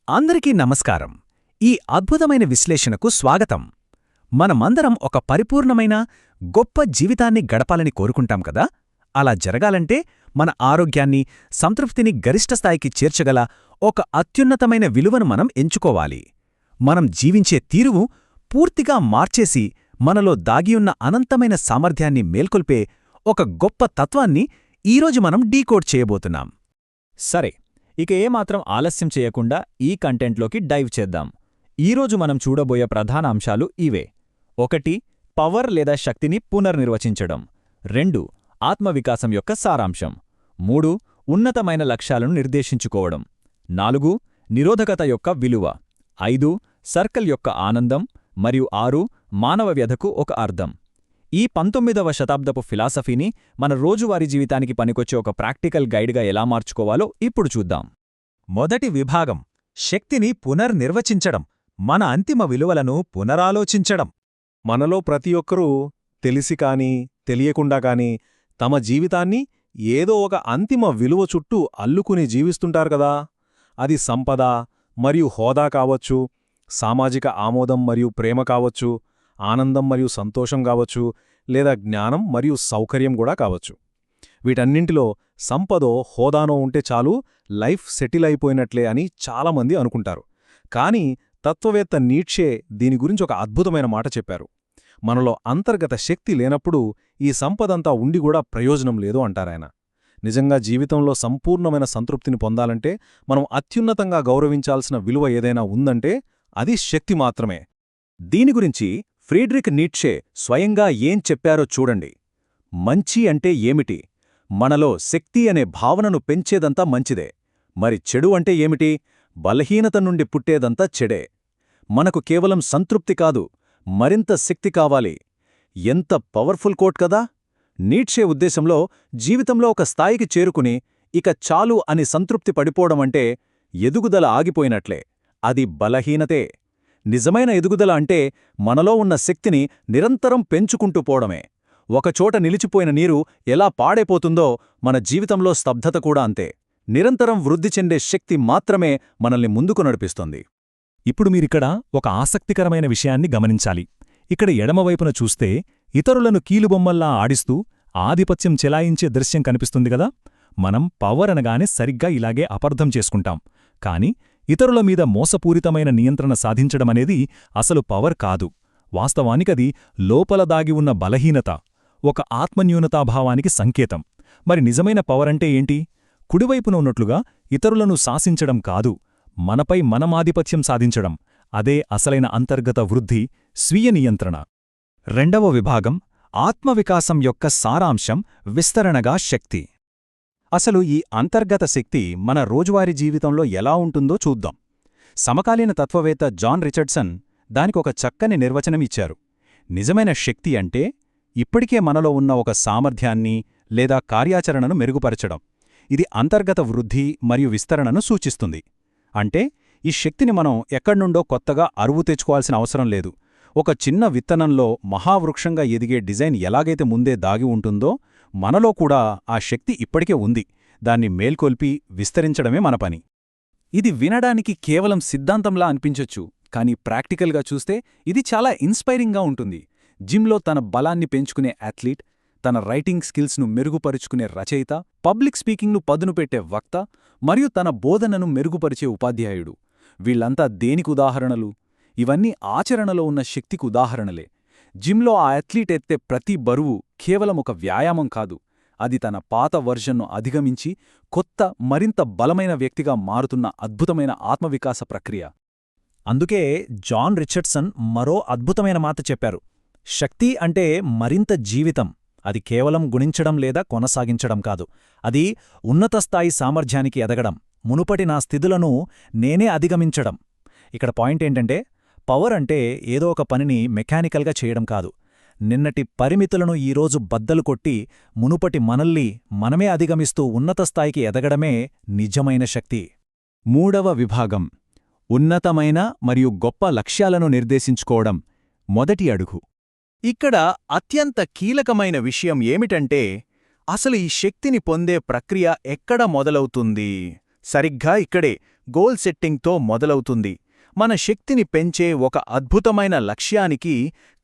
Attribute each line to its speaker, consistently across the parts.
Speaker 1: అందరికీ నమస్కారం. ఈ అద్భుతమైన విశ్లేషణకు స్వాగతం. మనమందరం ఒక పరిపూర్ణమైన గొప్ప జీవితాన్ని గడపాలని కోరుకుంటాం కదా. అలా జరగాలంటే మన ఆరోగ్యాన్ని, సంతృప్తిని గరిష్ట స్థాయికి చేర్చగల ఒక అత్యున్నతమైన విలువను మనం ఎంచుకోవాలి. మనం జీవించే తీరువు పూర్తిగా మార్చేసి మనలో దాగియున్న అనంతమైన సామర్థ్యాన్ని మేల్కొల్పే ఒక గొప్ప తత్వాన్ని ఈరోజు మనం డీకోడ్ చేయబోతున్నాం.
Speaker 2: సరే, ఇక ఏమాత్రం ఆలస్యం చేయకుండా ఈ కంటెంట్లోకి డైవ్ చేద్దాం. ఈరోజు మనం చూడబోయే ప్రధాన అంశాలు ఇవే: 1. పవర్ లేదా శక్తిని పునర్నిర్వచించడం. 2. ఆత్మవికాసం యొక్క సారాంశం. 3. ఉన్నతమైన లక్ష్యాలను నిర్దేశించుకోవడం. 4. నిరోధకత యొక్క విలువ. 5. సర్కిల్ యొక్క ఆనందం. మరియు 6. మానవ వ్యధకు ఒక అర్థం. ఈ 19వ శతాబ్దపు ఫిలాసఫీని మన రోజువారీ జీవితానికి పనికొచ్చే ఒక ప్రాక్టికల్ గైడ్గా ఎలా మార్చుకోవాలో ఇప్పుడు చూద్దాం.
Speaker 1: మొదటి విభాగం: శక్తిని పునర్నిర్వచించడం, మన అంతిమ విలువలను పునరాలోచించడం.
Speaker 3: మనలో ప్రతి ఒక్కరూ తెలిసి కానీ తెలియకుండా కానీ తమ జీవితాన్ని ఏదో ఒక అంతిమ విలువ చుట్టూ అల్లుకుని జీవిస్తుంటారు కదా. అది సంపద మరియు హోదా కావచ్చు, సామాజిక ఆమోదం మరియు ప్రేమ కావచ్చు, ఆనందం మరియు సంతోషం కావచ్చు, లేదా జ్ఞానం మరియు సౌకర్యం కూడా కావచ్చు. వీటన్నింటిలో సంపదో హోదానో ఉంటే చాలు, లైఫ్ సెటిల్ అయిపోయినట్లే అని చాలామంది అనుకుంటారు. కానీ తత్వవేత్త నీట్షే దీని గురించి ఒక అద్భుతమైన మాట చెప్పారు. మనలో అంతర్గత శక్తి లేనప్పుడు ఈ సంపదంతా ఉండి కూడా ప్రయోజనం లేదు అంటారాయన. నిజంగా జీవితంలో సంపూర్ణమైన సంతృప్తిని పొందాలంటే మనం అత్యున్నతంగా గౌరవించాల్సిన విలువ ఏదైనా ఉందంటే అది శక్తి మాత్రమే.
Speaker 1: దీని గురించి ఫ్రీడ్రిక్ నీట్షే స్వయంగా ఏం చెప్పారో చూడండి. మంచి అంటే ఏమిటి? మనలో శక్తి అనే భావనను పెంచేదంతా మంచిదే. మరి చెడు అంటే ఏమిటి? బలహీనత నుండి పుట్టేదంతా చెడే. మనకు కేవలం సంతృప్తి కాదు, మరింత శక్తి కావాలి. ఎంత పవర్ఫుల్ కోట్ కదా. నీట్షే ఉద్దేశంలో జీవితంలో ఒక స్థాయికి చేరుకుని ఇక చాలు అని సంతృప్తి పడిపోవడమంటే ఎదుగుదల ఆగిపోయినట్లే. అది బలహీనతే. నిజమైన ఎదుగుదల అంటే మనలో ఉన్న శక్తిని నిరంతరం పెంచుకుంటూ పోవడమే. ఒకచోట నిలిచిపోయిన నీరు ఎలా పాడైపోతుందో మన జీవితంలో స్తబ్దత కూడా అంతే. నిరంతరం వృద్ధి చెందే శక్తి మాత్రమే మనల్ని ముందుకు నడిపిస్తుంది.
Speaker 2: ఇప్పుడు మీరిక్కడ ఒక ఆసక్తికరమైన విషయాన్ని గమనించాలి. ఇక్కడ ఎడమవైపున చూస్తే ఇతరులను కీలుబొమ్మల్లా ఆడిస్తూ ఆధిపత్యం చెలాయించే దృశ్యం కనిపిస్తుంది గదా. మనం పవర్ అనగానే సరిగ్గా ఇలాగే అపార్థం చేసుకుంటాం. కాని ఇతరుల మీద మోసపూరితమైన నియంత్రణ సాధించడమనేది అసలు పవర్ కాదు. వాస్తవానికది లోపల దాగి ఉన్న బలహీనత, ఒక ఆత్మన్యూనతాభావానికి సంకేతం. మరి నిజమైన పవరంటే ఏంటి? కుడివైపున ఉన్నట్లుగా ఇతరులను శాసించడం కాదు, మనపై మనమాధిపత్యం సాధించడం. అదే అసలైన అంతర్గత వృద్ధి, స్వీయ నియంత్రణ.
Speaker 1: 2వ విభాగం: ఆత్మవికాసం యొక్క సారాంశం, విస్తరణగా శక్తి. అసలు ఈ అంతర్గత శక్తి మన రోజువారీ జీవితంలో ఎలా ఉంటుందో చూద్దాం. సమకాలీన తత్వవేత్త జాన్ రిచర్డ్సన్ దానికొక చక్కని నిర్వచనమిచ్చారు. నిజమైన శక్తి అంటే ఇప్పటికే మనలో ఉన్న ఒక సామర్థ్యాన్ని లేదా కార్యాచరణను మెరుగుపరచడం. ఇది అంతర్గత వృద్ధి మరియు విస్తరణను సూచిస్తుంది. అంటే ఈ శక్తిని మనం ఎక్కడ్నుండో కొత్తగా అరువు తెచ్చుకోవాల్సిన అవసరం లేదు. ఒక చిన్న విత్తనంలో మహావృక్షంగా ఎదిగే డిజైన్ ఎలాగైతే ముందే దాగి ఉంటుందో, మనలో కూడా ఆ శక్తి ఇప్పటికే ఉంది. దాన్ని మేల్కొల్పి విస్తరించడమే మన పని. ఇది వినడానికి కేవలం సిద్ధాంతంలా అనిపించొచ్చు, కానీ ప్రాక్టికల్గా చూస్తే ఇది చాలా ఇన్స్పైరింగ్గా ఉంటుంది. జిమ్లో తన బలాన్ని పెంచుకునే అథ్లీట్, తన రైటింగ్ స్కిల్స్ను మెరుగుపరుచుకునే రచయిత, పబ్లిక్ స్పీకింగ్ను పదును పెట్టే వక్త, మరియు తన బోధనను మెరుగుపరిచే ఉపాధ్యాయుడు, వీళ్లంతా దేనికి ఉదాహరణలు? ఇవన్నీ ఆచరణలో ఉన్న శక్తికి ఉదాహరణలే. జిమ్లో ఆ అథ్లీట్ ఎత్తే ప్రతి బరువు కేవలం ఒక వ్యాయామం కాదు, అది తన పాత వర్జన్ను అధిగమించి కొత్త, మరింత బలమైన వ్యక్తిగా మారుతున్న అద్భుతమైన ఆత్మవికాస ప్రక్రియ. అందుకే జాన్ రిచర్డ్సన్ మరో అద్భుతమైన మాట చెప్పారు: శక్తి అంటే మరింత జీవితం. అది కేవలం గుణించడం లేదా కొనసాగించడం కాదు, అది ఉన్నత స్థాయి సామర్థ్యానికి ఎదగడం, మునుపటి నా స్థితులను నేనే అధిగమించడం. ఇక్కడ పాయింట్ ఏంటంటే, పవర్ అంటే ఏదో ఒక పనిని మెకానికల్గా చేయడం కాదు. నిన్నటి పరిమితులను ఈరోజు బద్దలు కొట్టి మునుపటి మనల్ని మనమే అధిగమిస్తూ ఉన్నత స్థాయికి ఎదగడమే నిజమైన శక్తి. 3వ విభాగం: ఉన్నతమైన మరియు గొప్ప లక్ష్యాలను నిర్దేశించుకోవడం, మొదటి అడుగు. ఇక్కడ అత్యంత కీలకమైన విషయం ఏమిటంటే, అసలు ఈ శక్తిని పొందే ప్రక్రియ ఎక్కడ మొదలవుతుంది?
Speaker 4: సరిగ్గా ఇక్కడే గోల్ సెట్టింగ్తో మొదలవుతుంది. మన శక్తిని పెంచే ఒక అద్భుతమైన లక్ష్యానికి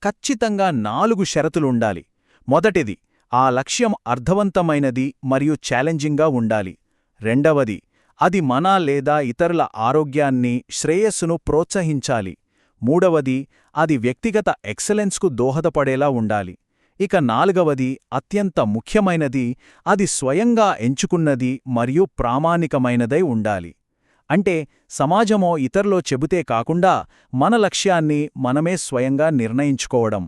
Speaker 4: ఖచ్చితంగా 4 షరతులుండాలి. మొదటిది, ఆ లక్ష్యం అర్థవంతమైనది మరియు ఛాలెంజింగ్గా ఉండాలి. రెండవది, అది మన లేదా ఇతరుల ఆరోగ్యాన్ని, శ్రేయస్సును ప్రోత్సహించాలి. మూడవది, అది వ్యక్తిగత ఎక్సలెన్స్కు దోహదపడేలా ఉండాలి. ఇక నాలుగవది, అత్యంత ముఖ్యమైనది, అది స్వయంగా ఎంచుకున్నది మరియు ప్రామాణికమైనదై ఉండాలి. అంటే సమాజమో ఇతరులో చెబితే కాకుండా మన లక్ష్యాన్ని మనమే స్వయంగా నిర్ణయించుకోవడం.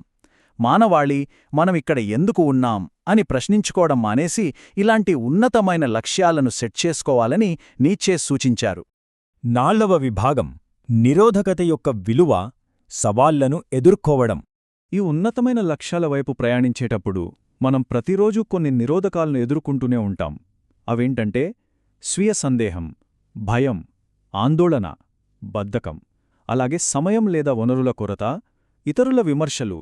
Speaker 4: మానవాళి మనమిక్కడ ఎందుకు ఉన్నాం అని ప్రశ్నించుకోవడం మానేసి ఇలాంటి ఉన్నతమైన లక్ష్యాలను సెట్ చేసుకోవాలని నీత్షే సూచించారు.
Speaker 2: 4వ విభాగం నిరోధకత యొక్క విలువ, సవాళ్లను ఎదుర్కోవడం.
Speaker 3: ఈ ఉన్నతమైన లక్ష్యాల వైపు ప్రయాణించేటప్పుడు మనం ప్రతిరోజూ కొన్ని నిరోధకాలను ఎదుర్కొంటూనే ఉంటాం. అవేంటంటే స్వీయ సందేహం, భయం, ఆందోళన, బద్ధకం, అలాగే సమయం లేదా వనరుల కొరత, ఇతరుల విమర్శలు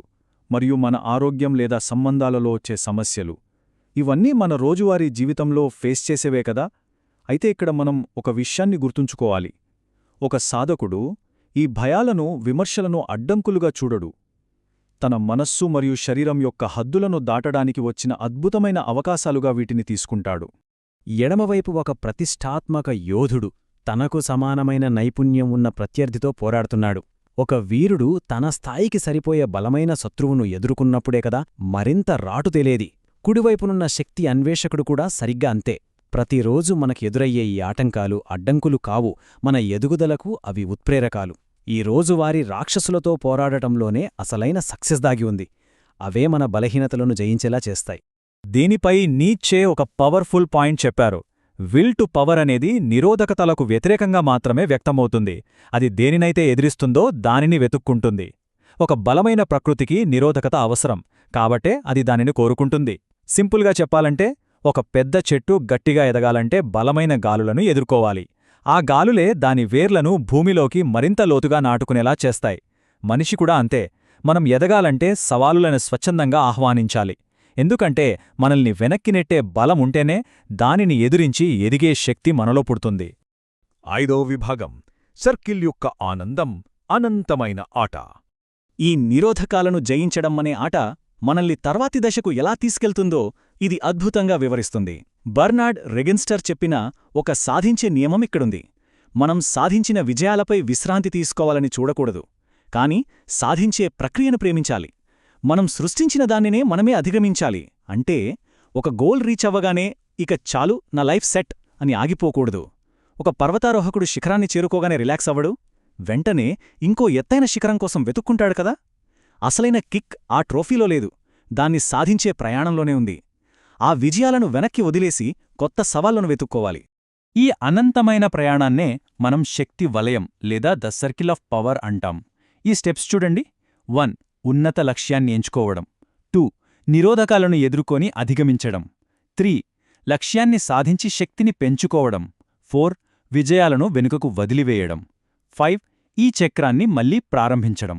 Speaker 3: మరియు మన ఆరోగ్యం లేదా సంబంధాలలో వచ్చే సమస్యలు. ఇవన్నీ మన రోజువారీ జీవితంలో ఫేస్ చేసేవే కదా. అయితే ఇక్కడ మనం ఒక విషయాన్ని గుర్తుంచుకోవాలి. ఒక సాధకుడు ఈ భయాలను, విమర్శలను అడ్డంకులుగా చూడడు. తన మనస్సు మరియు శరీరం యొక్క హద్దులను దాటడానికి వచ్చిన అద్భుతమైన అవకాశాలుగా వీటిని తీసుకుంటాడు.
Speaker 1: ఎడమవైపు ఒక ప్రతిష్ఠాత్మక యోధుడు తనకు సమానమైన నైపుణ్యం ఉన్న ప్రత్యర్థితో పోరాడుతున్నాడు. ఒక వీరుడు తన స్థాయికి సరిపోయే బలమైన శత్రువును ఎదుర్కొన్నప్పుడే కదా మరింత రాటుతేలేది. కుడివైపునున్న శక్తి అన్వేషకుడు కూడా సరిగ్గా అంతే. ప్రతిరోజు మనకు ఎదురయ్యే ఈ ఆటంకాలు అడ్డంకులు కావు, మన ఎదుగుదలకు అవి ఉత్ప్రేరకాలు. ఈ రోజువారీ రాక్షసులతో పోరాడటంలోనే అసలైన సక్సెస్ దాగి ఉంది. అవే మన బలహీనతలను జయించేలా చేస్తాయి.
Speaker 2: దీనిపై నీత్షే ఒక పవర్ఫుల్ పాయింట్ చెప్పారు. విల్ టు పవర్ అనేది నిరోధకతలకు వ్యతిరేకంగా మాత్రమే వ్యక్తమవుతుంది. అది దేనినైతే ఎదిరిస్తుందో దానిని వెతుక్కుంటుంది. ఒక బలమైన ప్రకృతికి నిరోధకత అవసరం, కాబట్టే అది దానిని కోరుకుంటుంది. సింపుల్గా చెప్పాలంటే, ఒక పెద్ద చెట్టు గట్టిగా ఎదగాలంటే బలమైన గాలులను ఎదుర్కోవాలి. ఆ గాలులే దాని వేర్లను భూమిలోకి మరింత లోతుగా నాటుకునేలా చేస్తాయి. మనిషి కూడా అంతే. మనం ఎదగాలంటే సవాలులను స్వచ్ఛందంగా ఆహ్వానించాలి. ఎందుకంటే మనల్ని వెనక్కి నెట్టే బలం ఉంటేనే దానిని ఎదురించి ఎదిగే శక్తి మనలో పుడుతుంది.
Speaker 4: 5వ విభాగం సర్కిల్ యొక్క ఆనందం, అనంతమైన ఆట.
Speaker 1: ఈ నిరోధకాలను జయించడం అనే ఆట మనల్ని తర్వాతి దశకు ఎలా తీసుకెళ్తుందో ఇది అద్భుతంగా వివరిస్తుంది. బర్నార్డ్ రెగెన్స్టర్ చెప్పిన ఒక సాధించే నియమం ఇక్కడుంది. మనం సాధించిన విజయాలపై విశ్రాంతి తీసుకోవాలని చూడకూడదు, కాని సాధించే ప్రక్రియను ప్రేమించాలి. మనం సృష్టించిన దానినే మనమే అధిగమించాలి. అంటే ఒక గోల్ రీచ్ అవ్వగానే ఇక చాలు, నా లైఫ్ సెట్ అని ఆగిపోకూడదు. ఒక పర్వతారోహకుడు శిఖరాన్ని చేరుకోగానే రిలాక్స్ అవ్వడు, వెంటనే ఇంకో ఎత్తైన శిఖరం కోసం వెతుక్కుంటాడు కదా. అసలైన కిక్ ఆ ట్రోఫీలో లేదు, దాన్ని సాధించే ప్రయాణంలోనే ఉంది. ఆ విజయాలను వెనక్కి వదిలేసి కొత్త సవాళ్లను వెతుక్కోవాలి.
Speaker 2: ఈ అనంతమైన ప్రయాణాన్నే మనం శక్తి వలయం లేదా ద సర్కిల్ ఆఫ్ పవర్ అంటాం. ఈ స్టెప్స్ చూడండి. 1. ఉన్నత లక్ష్యాన్ని ఎంచుకోవడం. 2. నిరోధకాలను ఎదుర్కొని అధిగమించడం. 3. లక్ష్యాన్ని సాధించి శక్తిని పెంచుకోవడం. 4. విజయాలను వెనుకకు వదిలివేయడం. 5. ఈ చక్రాన్ని మళ్లీ ప్రారంభించడం.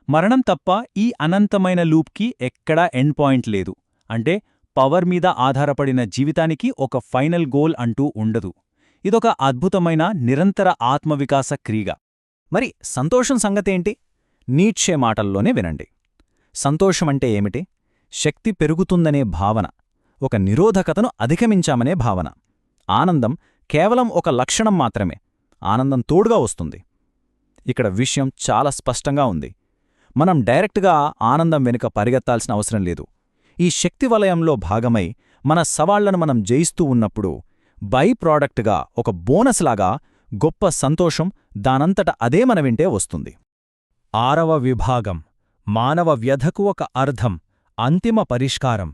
Speaker 2: మరణం తప్ప ఈ అనంతమైన లూప్కి ఎక్కడా ఎండ్ పాయింట్ లేదు. అంటే పవర్ మీద ఆధారపడిన జీవితానికి ఒక ఫైనల్ గోల్ అంటూ ఉండదు. ఇదొక అద్భుతమైన నిరంతర ఆత్మవికాస క్రీగ.
Speaker 1: మరి సంతోషం సంగతేంటి? నీత్షే మాటల్లోనే వినండి. సంతోషమంటే ఏమిటి? శక్తి పెరుగుతుందనే భావన, ఒక నిరోధకతను అధిగమించామనే భావన. ఆనందం కేవలం ఒక లక్షణం మాత్రమే, ఆనందం తోడుగా వస్తుంది. ఇక్కడ విషయం చాలా స్పష్టంగా ఉంది. మనం డైరెక్ట్గా ఆనందం వెనుక పరిగెత్తాల్సిన అవసరం లేదు. ఈ శక్తి వలయంలో భాగమై మన సవాళ్లను మనం జయిస్తూ ఉన్నప్పుడు బై ప్రాడక్ట్గా, ఒక బోనస్లాగా గొప్ప సంతోషం దానంతట అదే మన వెంటే వస్తుంది.
Speaker 2: 6వ విభాగం మానవ వ్యధకు ఒక అర్థం, అంతిమ పరిష్కారం.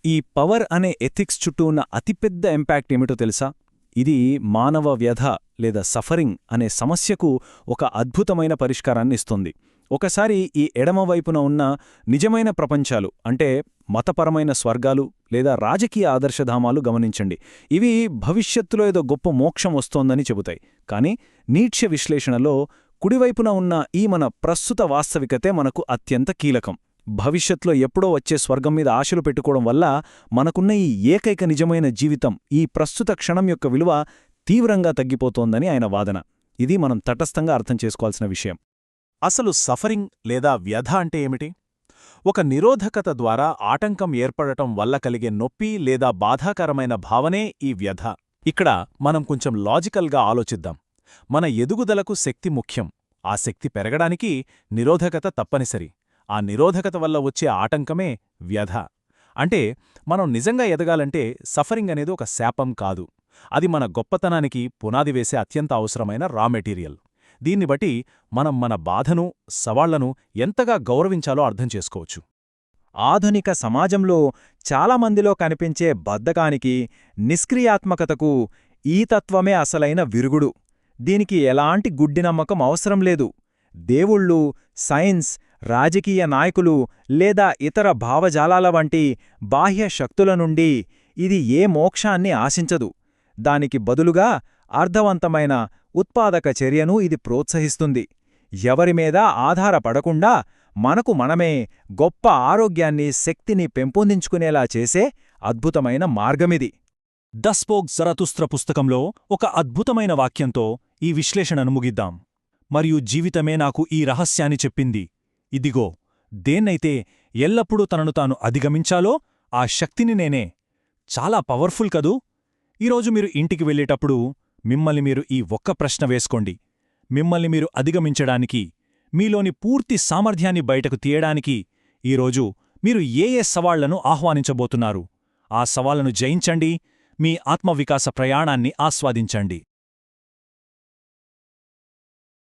Speaker 1: ఈ పవర్ అనే ఎథిక్స్ చుట్టూ ఉన్న అతిపెద్ద ఇంపాక్ట్ ఏమిటో తెలుసా? ఇది మానవ వ్యధ లేదా సఫరింగ్ అనే సమస్యకు ఒక అద్భుతమైన పరిష్కారాన్ని ఇస్తుంది. ఒకసారి ఈ ఎడమవైపున ఉన్న నిజమైన ప్రపంచాలు, అంటే మతపరమైన స్వర్గాలు లేదా రాజకీయ ఆదర్శధామాలు గమనించండి. ఇవి భవిష్యత్తులో ఏదో గొప్ప మోక్షం వస్తోందని చెబుతాయి. కానీ నీత్షే విశ్లేషణలో కుడివైపున ఉన్న ఈ మన ప్రస్తుత వాస్తవికతే మనకు అత్యంత కీలకం. భవిష్యత్తులో ఎప్పుడో వచ్చే స్వర్గం మీద ఆశలు పెట్టుకోవడం వల్ల మనకున్న ఈ ఏకైక నిజమైన జీవితం, ఈ ప్రస్తుత క్షణం యొక్క విలువ
Speaker 2: తీవ్రంగా తగ్గిపోతోందని ఆయన వాదన. ఇది మనం తటస్థంగా అర్థం చేసుకోవాల్సిన విషయం.
Speaker 3: అసలు సఫరింగ్ లేదా వ్యధ అంటే ఏమిటి? ఒక నిరోధకత ద్వారా ఆటంకం ఏర్పడటం వల్ల కలిగే నొప్పి లేదా బాధాకరమైన భావనే ఈ వ్యధ. ఇక్కడ మనం కొంచెం లాజికల్గా ఆలోచిద్దాం. మన ఎదుగుదలకు శక్తి ముఖ్యం. ఆ శక్తి పెరగడానికి నిరోధకత తప్పనిసరి. ఆ నిరోధకత వల్ల వచ్చే ఆటంకమే వ్యధ. అంటే మనం నిజంగా ఎదగాలంటే సఫరింగ్ అనేది ఒక శాపం కాదు. అది మన గొప్పతనానికి పునాది వేసే అత్యంత అవసరమైన రా మెటీరియల్. దీన్ని బట్టి మనం మన బాధను, సవాళ్లను ఎంతగా గౌరవించాలో అర్థం చేసుకోవచ్చు.
Speaker 1: ఆధునిక సమాజంలో చాలామందిలో కనిపించే బద్ధకానికి, నిష్క్రియాత్మకతకు ఈ తత్వమే అసలైన విరుగుడు. దీనికి ఎలాంటి గుడ్డి నమ్మకం అవసరం లేదు. దేవుళ్ళు, సైన్స్, రాజకీయ నాయకులు లేదా ఇతర భావజాలాల వంటి బాహ్య శక్తుల నుండి ఇది ఏ మోక్షాన్ని ఆశించదు. దానికి బదులుగా అర్థవంతమైన ఉత్పాదక చర్యను ఇది ప్రోత్సహిస్తుంది. ఎవరిమీద ఆధారపడకుండా మనకు మనమే గొప్ప ఆరోగ్యాన్ని, శక్తిని పెంపొందించుకునేలా చేసే అద్భుతమైన మార్గమిది.
Speaker 2: దస్పోగ్ జరతుస్త్ర పుస్తకంలో ఒక అద్భుతమైన వాక్యంతో ఈ విశ్లేషణను ముగిద్దాం. మరియు జీవితమే నాకు ఈ రహస్యాన్ని చెప్పింది. ఇదిగో, దేన్నైతే ఎల్లప్పుడూ తనను తాను అధిగమించాలో ఆ శక్తిని నేనే. చాలా పవర్ఫుల్ కదూ? ఈరోజు మీరు ఇంటికి వెళ్ళేటప్పుడు మిమ్మల్ని మీరు ఈ ఒక్క ప్రశ్న వేసుకోండి. మిమ్మల్ని మీరు అధిగమించడానికి, మీలోని పూర్తి సామర్థ్యాన్ని బయటకు తీయడానికి ఈరోజు మీరు ఏ సవాళ్లను ఆహ్వానించబోతున్నారు? ఆ సవాళ్లను జయించండి. మీ ఆత్మవికాస ప్రయాణాన్ని ఆస్వాదించండి.